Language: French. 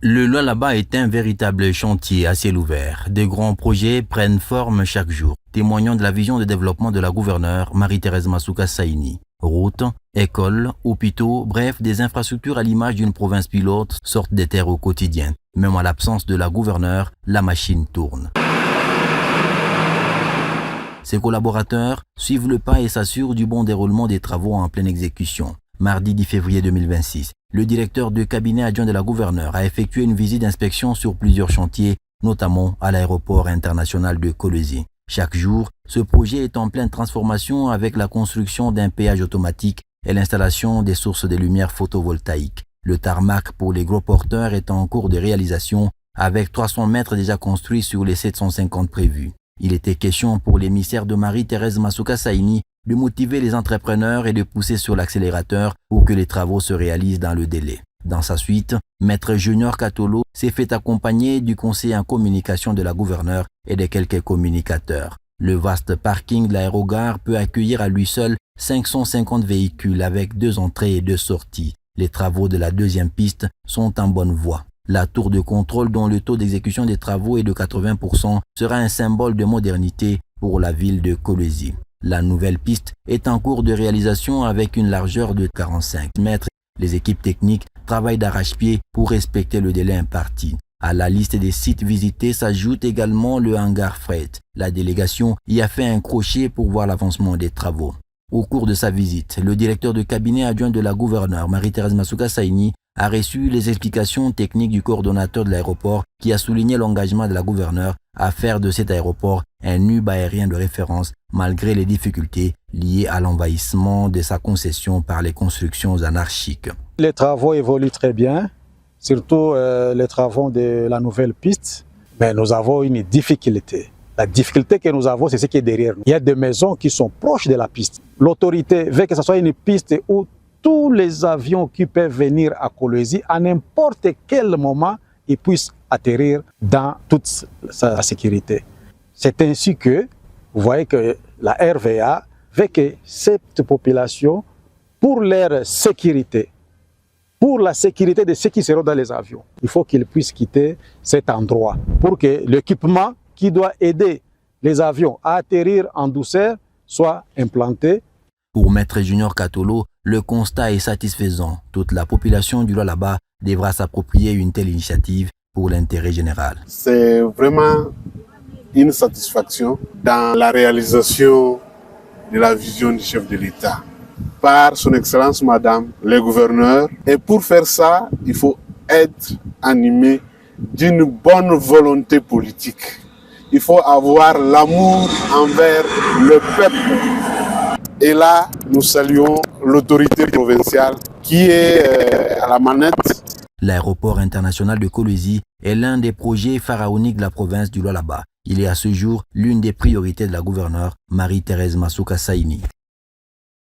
Le Lualaba est un véritable chantier à ciel ouvert. De grands projets prennent forme chaque jour, témoignant de la vision de développement de la gouverneure Marie-Thérèse Masuka Saini. Routes, écoles, hôpitaux, bref, des infrastructures à l'image d'une province pilote sortent des terres au quotidien. Même en l'absence de la gouverneure, la machine tourne. Ses collaborateurs suivent le pas et s'assurent du bon déroulement des travaux en pleine exécution. Mardi 10 février 2026, le directeur de cabinet adjoint de la gouverneure a effectué une visite d'inspection sur plusieurs chantiers, notamment à l'aéroport international de Kolwezi. Chaque jour, ce projet est en pleine transformation avec la construction d'un péage automatique et l'installation des sources de lumière photovoltaïques. Le tarmac pour les gros porteurs est en cours de réalisation avec 300 mètres déjà construits sur les 750 prévus. Il était question pour l'émissaire de Marie-Thérèse Masuka Saini de motiver les entrepreneurs et de pousser sur l'accélérateur pour que les travaux se réalisent dans le délai. Dans sa suite, Maître Junior Katolo s'est fait accompagner du conseiller en communication de la gouverneure et de quelques communicateurs. Le vaste parking de l'aérogare peut accueillir à lui seul 550 véhicules avec 2 entrées et 2 sorties. Les travaux de la deuxième piste sont en bonne voie. La tour de contrôle dont le taux d'exécution des travaux est de 80% sera un symbole de modernité pour la ville de Kolwezi. La nouvelle piste est en cours de réalisation avec une largeur de 45 mètres. Les équipes techniques travaillent d'arrache-pied pour respecter le délai imparti. À la liste des sites visités s'ajoute également le hangar fret. La délégation y a fait un crochet pour voir l'avancement des travaux. Au cours de sa visite, le directeur de cabinet adjoint de la gouverneure Marie-Thérèse Masuka Saini a reçu les explications techniques du coordonnateur de l'aéroport qui a souligné l'engagement de la gouverneure à faire de cet aéroport un hub aérien de référence malgré les difficultés liées à l'envahissement de sa concession par les constructions anarchiques. Les travaux évoluent très bien, surtout les travaux de la nouvelle piste. Mais nous avons une difficulté. La difficulté que nous avons, c'est ce qui est derrière nous. Il y a des maisons qui sont proches de la piste. L'autorité veut que ce soit une piste où tous les avions qui peuvent venir à Kolwezi, à n'importe quel moment, ils puissent atterrir dans toute sa sécurité. C'est ainsi que, vous voyez que la RVA veut que cette population, pour leur sécurité, pour la sécurité de ceux qui seront dans les avions, il faut qu'ils puissent quitter cet endroit pour que l'équipement qui doit aider les avions à atterrir en douceur soit implanté. Pour Maître Junior Katolo, le constat est satisfaisant. Toute la population du Lualaba devra s'approprier une telle initiative pour l'intérêt général. C'est vraiment une satisfaction dans la réalisation de la vision du chef de l'État par son Excellence Madame le gouverneur. Et pour faire ça, il faut être animé d'une bonne volonté politique. Il faut avoir l'amour envers le peuple. Et là, nous saluons l'autorité provinciale qui est à la manette. L'aéroport international de Kolwezi est l'un des projets pharaoniques de la province du Lualaba. Il est à ce jour l'une des priorités de la gouverneure Marie-Thérèse Masuka Saini.